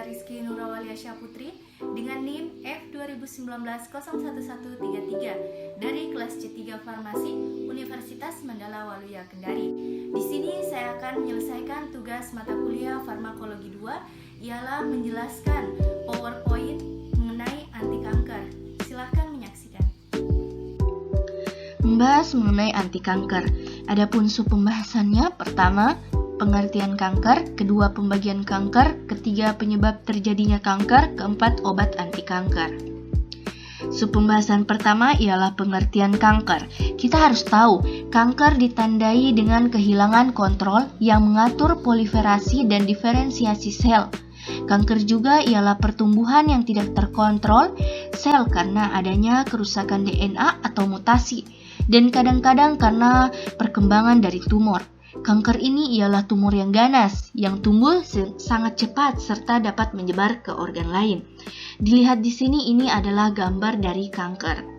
Rizky Nurawalia Syaputri dengan NIM F2019-01133 dari kelas C3 Farmasi Universitas Mandala Waluya Kendari. Di sini saya akan menyelesaikan tugas mata kuliah Farmakologi 2, ialah menjelaskan PowerPoint mengenai anti kanker. Silakan menyaksikan. Membahas mengenai anti kanker. Adapun sub pembahasannya, pertama, pengertian kanker, kedua, pembagian kanker, ketiga, penyebab terjadinya kanker, keempat, obat anti kanker. Sub pembahasan pertama ialah pengertian kanker. Kita harus tahu, kanker ditandai dengan kehilangan kontrol yang mengatur proliferasi dan diferensiasi sel. Kanker juga ialah pertumbuhan yang tidak terkontrol sel karena adanya kerusakan DNA atau mutasi, dan kadang-kadang karena perkembangan dari tumor. Kanker ini ialah tumor yang ganas, yang tumbuh sangat cepat serta dapat menyebar ke organ lain. Dilihat di sini, ini adalah gambar dari kanker.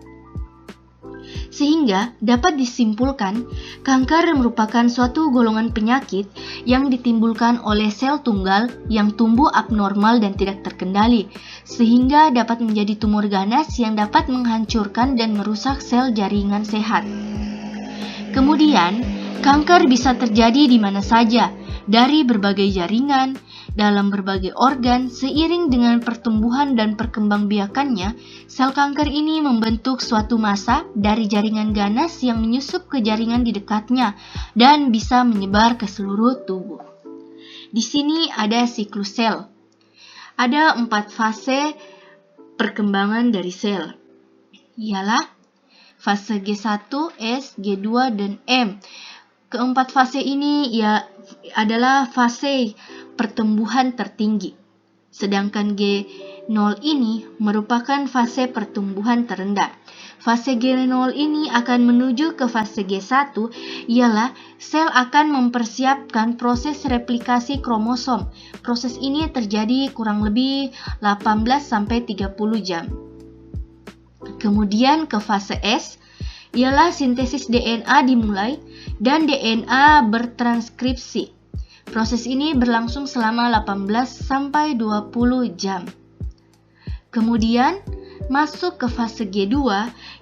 Sehingga dapat disimpulkan, kanker merupakan suatu golongan penyakit yang ditimbulkan oleh sel tunggal yang tumbuh abnormal dan tidak terkendali, sehingga dapat menjadi tumor ganas yang dapat menghancurkan dan merusak sel jaringan sehat. Kemudian, kanker bisa terjadi di mana saja, dari berbagai jaringan, dalam berbagai organ. Seiring dengan pertumbuhan dan perkembangbiakannya, sel kanker ini membentuk suatu massa dari jaringan ganas yang menyusup ke jaringan di dekatnya dan bisa menyebar ke seluruh tubuh. Di sini ada siklus sel. Ada 4 fase perkembangan dari sel, ialah fase G1, S, G2, dan M. Keempat fase ini adalah fase pertumbuhan tertinggi. Sedangkan G0 ini merupakan fase pertumbuhan terendah. Fase G0 ini akan menuju ke fase G1, ialah sel akan mempersiapkan proses replikasi kromosom. Proses ini terjadi kurang lebih 18-30 jam. Kemudian ke fase S, ialah sintesis DNA dimulai dan DNA bertranskripsi. Proses ini berlangsung selama 18-20 jam. Kemudian masuk ke fase G2,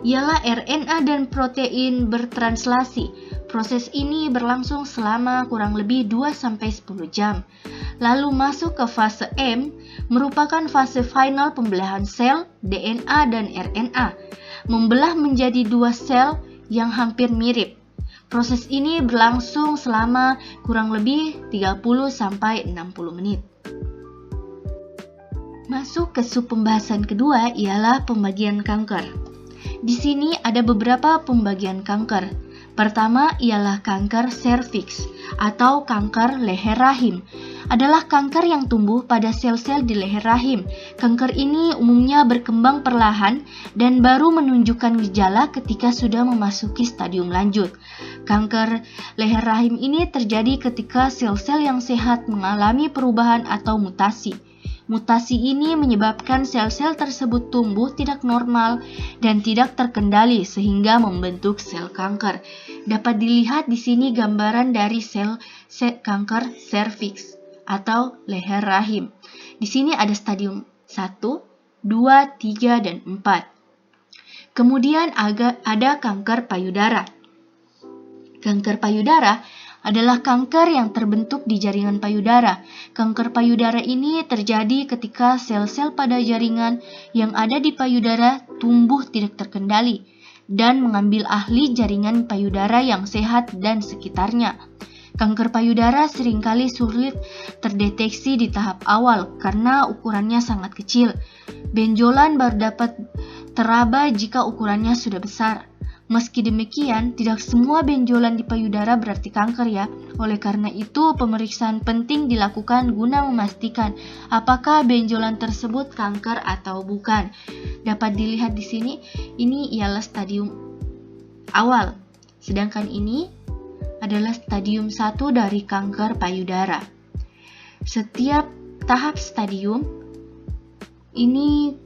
ialah RNA dan protein bertranslasi. Proses ini berlangsung selama kurang lebih 2-10 jam. Lalu masuk ke fase M, merupakan fase final pembelahan sel, DNA dan RNA, membelah menjadi 2 sel yang hampir mirip. Proses ini berlangsung selama kurang lebih 30-60 menit. Masuk ke sub pembahasan kedua ialah pembagian kanker. Di sini ada beberapa pembagian kanker. Pertama ialah kanker serviks atau kanker leher rahim. Adalah kanker yang tumbuh pada sel-sel di leher rahim. Kanker ini umumnya berkembang perlahan dan baru menunjukkan gejala ketika sudah memasuki stadium lanjut. Kanker leher rahim ini terjadi ketika sel-sel yang sehat mengalami perubahan atau mutasi. Mutasi ini menyebabkan sel-sel tersebut tumbuh tidak normal dan tidak terkendali sehingga membentuk sel kanker. Dapat dilihat di sini gambaran dari sel kanker serviks atau leher rahim. Di sini ada stadium 1, 2, 3, dan 4. Kemudian ada kanker payudara. Kanker payudara adalah kanker yang terbentuk di jaringan payudara. Kanker payudara ini terjadi ketika sel-sel pada jaringan yang ada di payudara tumbuh tidak terkendali dan mengambil alih jaringan payudara yang sehat dan sekitarnya. Kanker payudara seringkali sulit terdeteksi di tahap awal karena ukurannya sangat kecil. Benjolan baru dapat teraba jika ukurannya sudah besar. Meski demikian, tidak semua benjolan di payudara berarti kanker ya. Oleh karena itu, pemeriksaan penting dilakukan guna memastikan apakah benjolan tersebut kanker atau bukan. Dapat dilihat di sini, ini ialah stadium awal. Sedangkan ini adalah stadium 1 dari kanker payudara. Setiap tahap stadium ini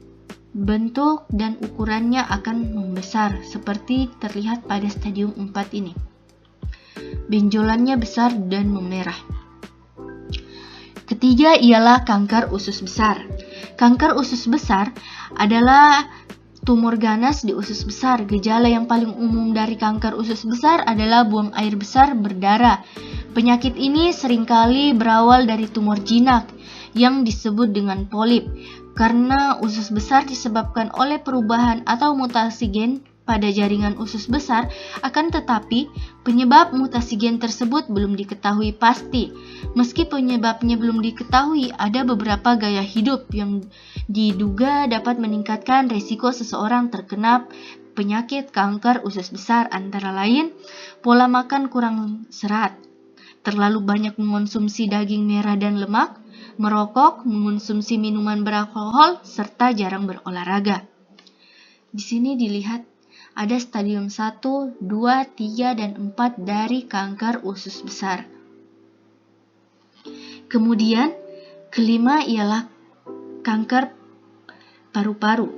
bentuk dan ukurannya akan membesar seperti terlihat pada stadium 4 ini. Benjolannya besar dan memerah. ketiga ialah kanker usus besar. Kanker usus besar adalah tumor ganas di usus besar. Gejala yang paling umum dari kanker usus besar adalah buang air besar berdarah. Penyakit ini seringkali berawal dari tumor jinak yang disebut dengan polip. Karena usus besar disebabkan oleh perubahan atau mutasi gen pada jaringan usus besar, akan tetapi penyebab mutasi gen tersebut belum diketahui pasti. Meski penyebabnya belum diketahui, ada beberapa gaya hidup yang diduga dapat meningkatkan risiko seseorang terkena penyakit kanker usus besar, antara lain pola makan kurang serat, terlalu banyak mengonsumsi daging merah dan lemak, merokok, mengonsumsi minuman beralkohol, serta jarang berolahraga. Di sini dilihat ada stadium 1, 2, 3, dan 4 dari kanker usus besar. Kemudian, kelima ialah kanker paru-paru.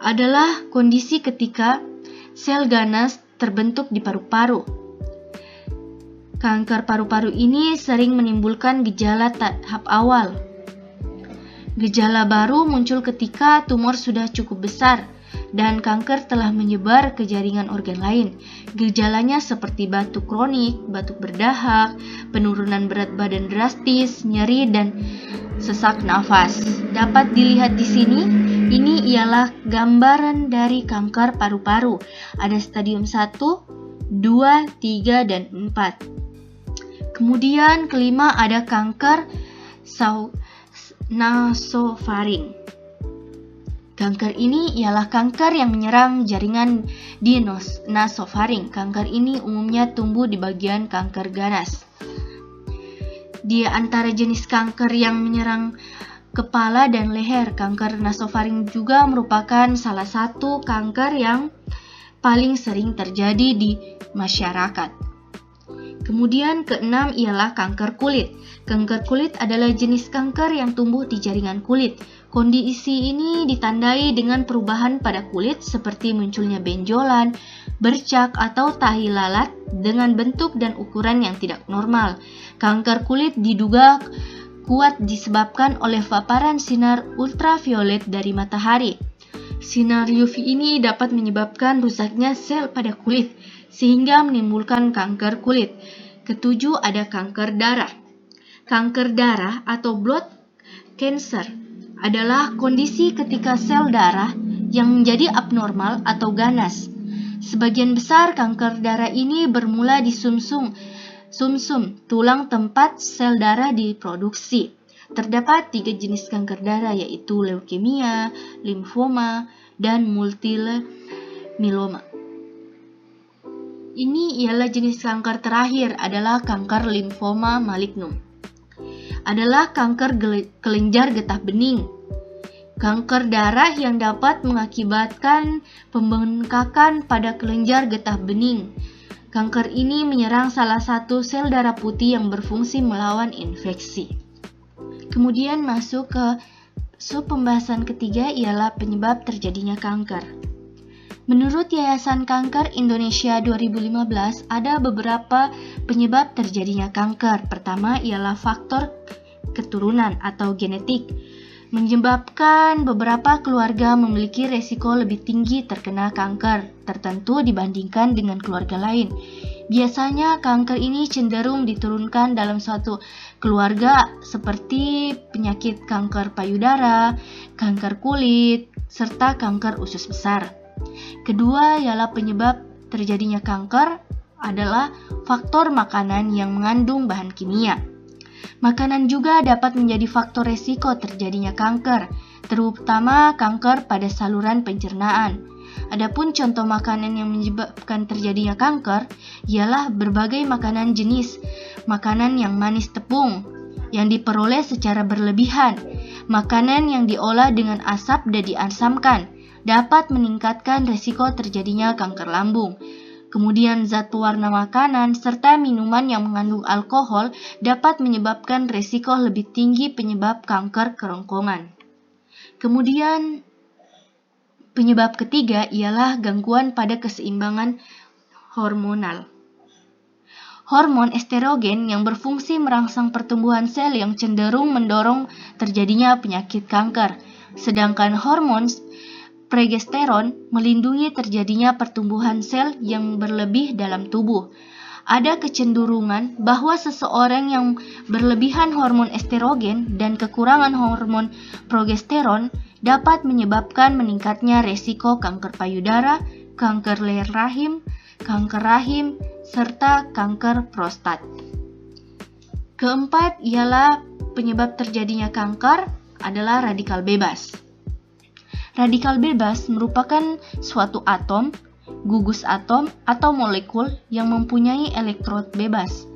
Adalah kondisi ketika sel ganas terbentuk di paru-paru. Kanker paru-paru ini sering menimbulkan gejala tahap awal. Gejala baru muncul ketika tumor sudah cukup besar dan kanker telah menyebar ke jaringan organ lain. Gejalanya seperti batuk kronik, batuk berdahak, penurunan berat badan drastis, nyeri, dan sesak nafas. Dapat dilihat di sini, ini ialah gambaran dari kanker paru-paru. Ada stadium 1, 2, 3, dan 4. Kemudian kelima ada kanker nasofaring. Kanker ini ialah kanker yang menyerang jaringan di nasofaring. Kanker ini umumnya tumbuh di bagian kanker ganas. Di antara jenis kanker yang menyerang kepala dan leher, kanker nasofaring juga merupakan salah satu kanker yang paling sering terjadi di masyarakat. Kemudian keenam ialah kanker kulit. Kanker kulit adalah jenis kanker yang tumbuh di jaringan kulit. Kondisi ini ditandai dengan perubahan pada kulit seperti munculnya benjolan, bercak, atau tahi lalat dengan bentuk dan ukuran yang tidak normal. Kanker kulit diduga kuat disebabkan oleh paparan sinar ultraviolet dari matahari. Sinar UV ini dapat menyebabkan rusaknya sel pada kulit sehingga menimbulkan kanker kulit. Ketujuh ada kanker darah. Kanker darah atau blood cancer adalah kondisi ketika sel darah yang menjadi abnormal atau ganas. Sebagian besar kanker darah ini bermula di sumsum tulang tempat sel darah diproduksi. Terdapat 3 jenis kanker darah, yaitu leukemia, limfoma, dan multiple myeloma. Ini ialah jenis kanker terakhir adalah kanker limfoma malignum. Adalah kanker kelenjar getah bening. Kanker darah yang dapat mengakibatkan pembengkakan pada kelenjar getah bening. Kanker ini menyerang salah satu sel darah putih yang berfungsi melawan infeksi. Kemudian masuk ke sub pembahasan ketiga ialah penyebab terjadinya kanker. Menurut Yayasan Kanker Indonesia 2015, ada beberapa penyebab terjadinya kanker. Pertama ialah faktor keturunan atau genetik, menyebabkan beberapa keluarga memiliki resiko lebih tinggi terkena kanker tertentu dibandingkan dengan keluarga lain. Biasanya kanker ini cenderung diturunkan dalam suatu keluarga seperti penyakit kanker payudara, kanker kulit, serta kanker usus besar. Kedua ialah penyebab terjadinya kanker adalah faktor makanan yang mengandung bahan kimia. Makanan juga dapat menjadi faktor resiko terjadinya kanker, terutama kanker pada saluran pencernaan. Adapun contoh makanan yang menyebabkan terjadinya kanker ialah berbagai makanan jenis, makanan yang manis tepung, yang diperoleh secara berlebihan, makanan yang diolah dengan asap dan diasamkan, dapat meningkatkan resiko terjadinya kanker lambung. Kemudian zat pewarna makanan serta minuman yang mengandung alkohol dapat menyebabkan resiko lebih tinggi penyebab kanker kerongkongan. Kemudian penyebab ketiga ialah gangguan pada keseimbangan hormonal. hormon estrogen yang berfungsi merangsang pertumbuhan sel yang cenderung mendorong terjadinya penyakit kanker. Sedangkan hormon progesteron melindungi terjadinya pertumbuhan sel yang berlebih dalam tubuh. Ada kecenderungan bahwa seseorang yang berlebihan hormon estrogen dan kekurangan hormon progesteron dapat menyebabkan meningkatnya resiko kanker payudara, kanker leher rahim, serta kanker prostat. Keempat ialah penyebab terjadinya kanker adalah radikal bebas. Radikal bebas merupakan suatu atom, gugus atom atau molekul yang mempunyai elektrod bebas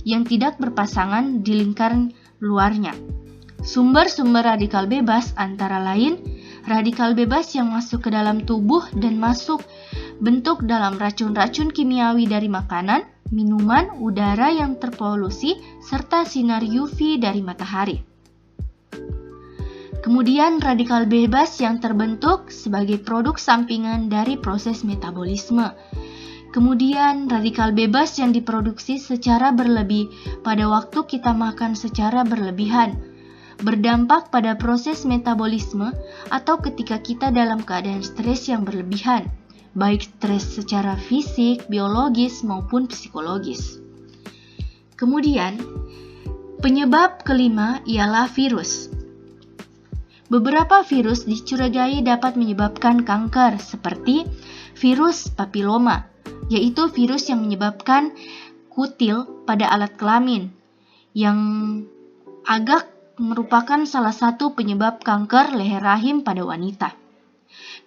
yang tidak berpasangan di lingkaran luarnya. Sumber-sumber radikal bebas antara lain radikal bebas yang masuk ke dalam tubuh dan masuk bentuk dalam racun-racun kimiawi dari makanan, minuman, udara yang terpolusi, serta sinar UV dari matahari. Kemudian radikal bebas yang terbentuk sebagai produk sampingan dari proses metabolisme. Kemudian radikal bebas yang diproduksi secara berlebih pada waktu kita makan secara berlebihan, berdampak pada proses metabolisme atau ketika kita dalam keadaan stres yang berlebihan, baik stres secara fisik, biologis maupun psikologis. Kemudian, penyebab kelima ialah virus. Beberapa virus dicurigai dapat menyebabkan kanker seperti virus papiloma, yaitu virus yang menyebabkan kutil pada alat kelamin, yang agak merupakan salah satu penyebab kanker leher rahim pada wanita.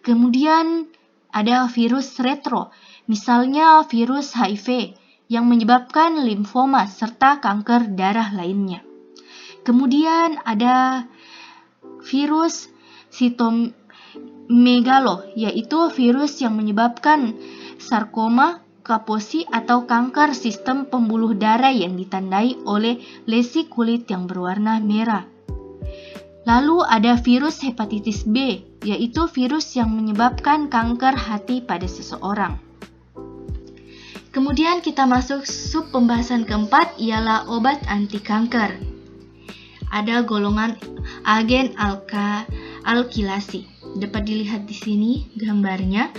Kemudian ada virus retro, misalnya virus HIV yang menyebabkan limfoma serta kanker darah lainnya. Kemudian ada virus sitomegalo, yaitu virus yang menyebabkan sarkoma, Kaposi atau kanker sistem pembuluh darah yang ditandai oleh lesi kulit yang berwarna merah. Lalu ada virus hepatitis B, yaitu virus yang menyebabkan kanker hati pada seseorang. Kemudian kita masuk sub pembahasan keempat ialah obat anti kanker. Ada golongan agen alkilasi. Dapat dilihat di sini gambarnya.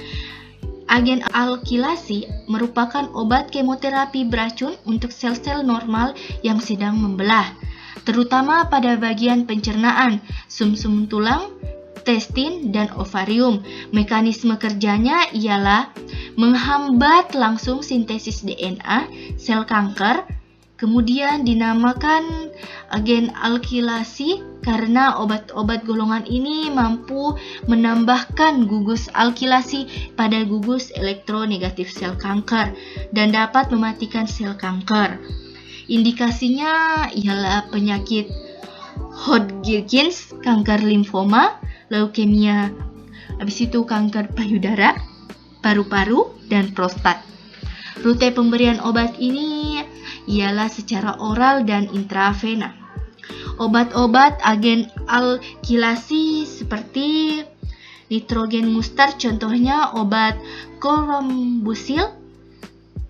Agen alkilasi merupakan obat kemoterapi beracun untuk sel-sel normal yang sedang membelah, terutama pada bagian pencernaan, sumsum tulang, testin, dan ovarium. Mekanisme kerjanya ialah menghambat langsung sintesis DNA sel kanker. Kemudian dinamakan agen alkilasi karena obat-obat golongan ini mampu menambahkan gugus alkilasi pada gugus elektronegatif sel kanker dan dapat mematikan sel kanker. Indikasinya ialah penyakit Hodgkins, kanker limfoma, leukemia, habis itu kanker payudara, paru-paru, dan prostat. Rute pemberian obat ini ialah secara oral dan intravena. Obat-obat agen alkilasi seperti nitrogen mustard, contohnya obat Chlorambucil,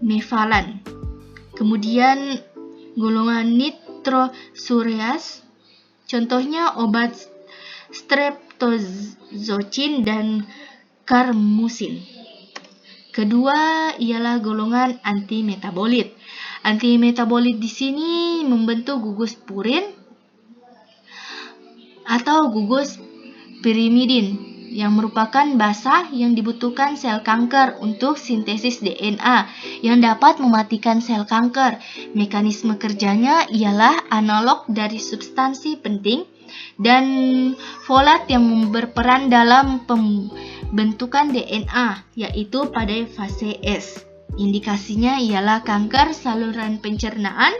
Mevalan. Kemudian golongan nitrosoureas, contohnya obat streptozocin dan karmusin. Kedua ialah golongan antimetabolit. Antimetabolit di sini membentuk gugus purin atau gugus pirimidin yang merupakan basa yang dibutuhkan sel kanker untuk sintesis DNA yang dapat mematikan sel kanker. Mekanisme kerjanya ialah analog dari substansi penting dan folat yang berperan dalam pembentukan DNA, yaitu pada fase S. Indikasinya ialah kanker saluran pencernaan,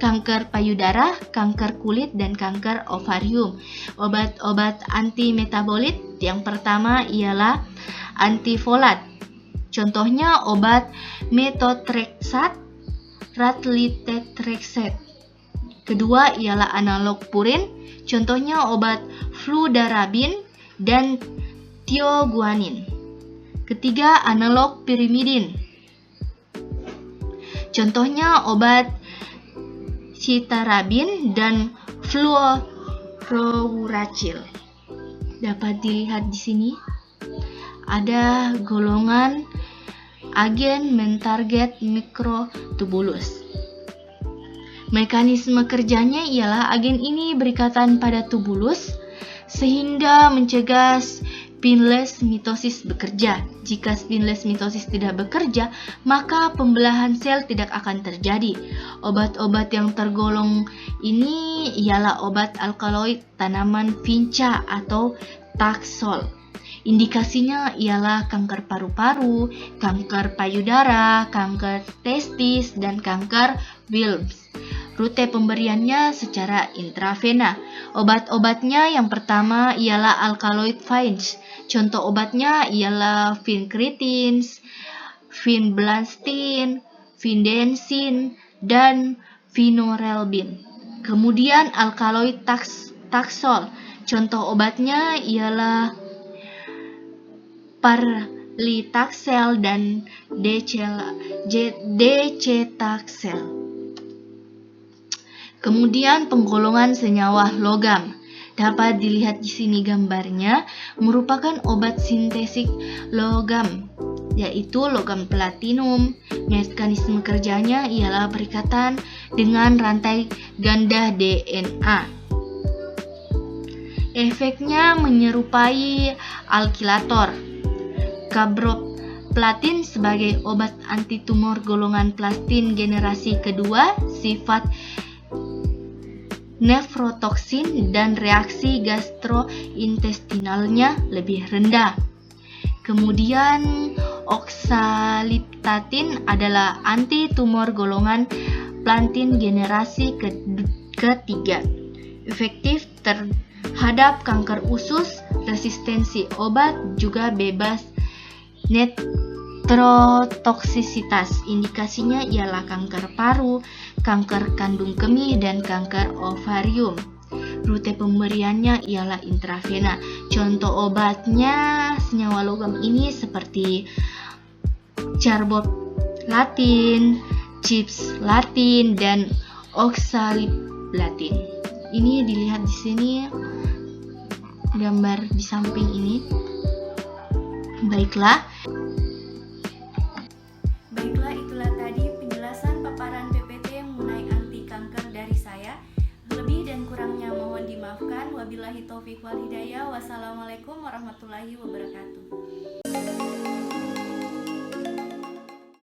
kanker payudara, kanker kulit, dan kanker ovarium. Obat-obat antimetabolit yang pertama ialah antifolat. Contohnya obat methotrexate, raclitetrexate. Kedua ialah analog purin. Contohnya obat fludarabin dan thioguanin. Ketiga, analog pirimidin. Contohnya obat citarabin dan fluorouracil. Dapat dilihat di sini ada golongan agen mentarget mikrotubulus. Mekanisme kerjanya ialah agen ini berikatan pada tubulus sehingga mencegah spineless mitosis bekerja. Jika spineless mitosis tidak bekerja, maka pembelahan sel tidak akan terjadi. Obat-obat yang tergolong ini ialah obat alkaloid tanaman vinca atau Taxol. Indikasinya ialah kanker paru-paru, kanker payudara, kanker testis, dan kanker Wilms. Rute pemberiannya secara intravena. Obat-obatnya yang pertama ialah alkaloid fines. Contoh obatnya ialah vincretins, vinblastine, vindensin, dan vinorelbin. Kemudian alkaloid Taxol. Contoh obatnya ialah Parlitaxel dan Decetaxel. Kemudian penggolongan senyawa logam. Dapat dilihat di sini gambarnya, merupakan obat sintetik logam, yaitu logam platinum. Mekanisme kerjanya ialah berikatan dengan rantai ganda DNA. Efeknya menyerupai alkilator. Carboplatin sebagai obat antitumor golongan plastin generasi kedua, sifat nefrotoksin dan reaksi gastrointestinalnya lebih rendah. Kemudian oxaliplatin adalah antitumor golongan plastin generasi ketiga, efektif terhadap kanker usus, resistensi obat, juga bebas nephrotoksisitas. Indikasinya ialah kanker paru, kanker kandung kemih, dan kanker ovarium. Rute pemberiannya ialah intravena. Contoh obatnya senyawa logam ini seperti carboplatin, cisplatin, dan oxaliplatin. Ini dilihat di sini gambar di samping ini. Baiklah, itulah tadi penjelasan paparan PPT mengenai anti kanker dari saya. Lebih dan kurangnya mohon dimaafkan. Wabillahi taufiq wal hidayah. Wassalamualaikum warahmatullahi wabarakatuh.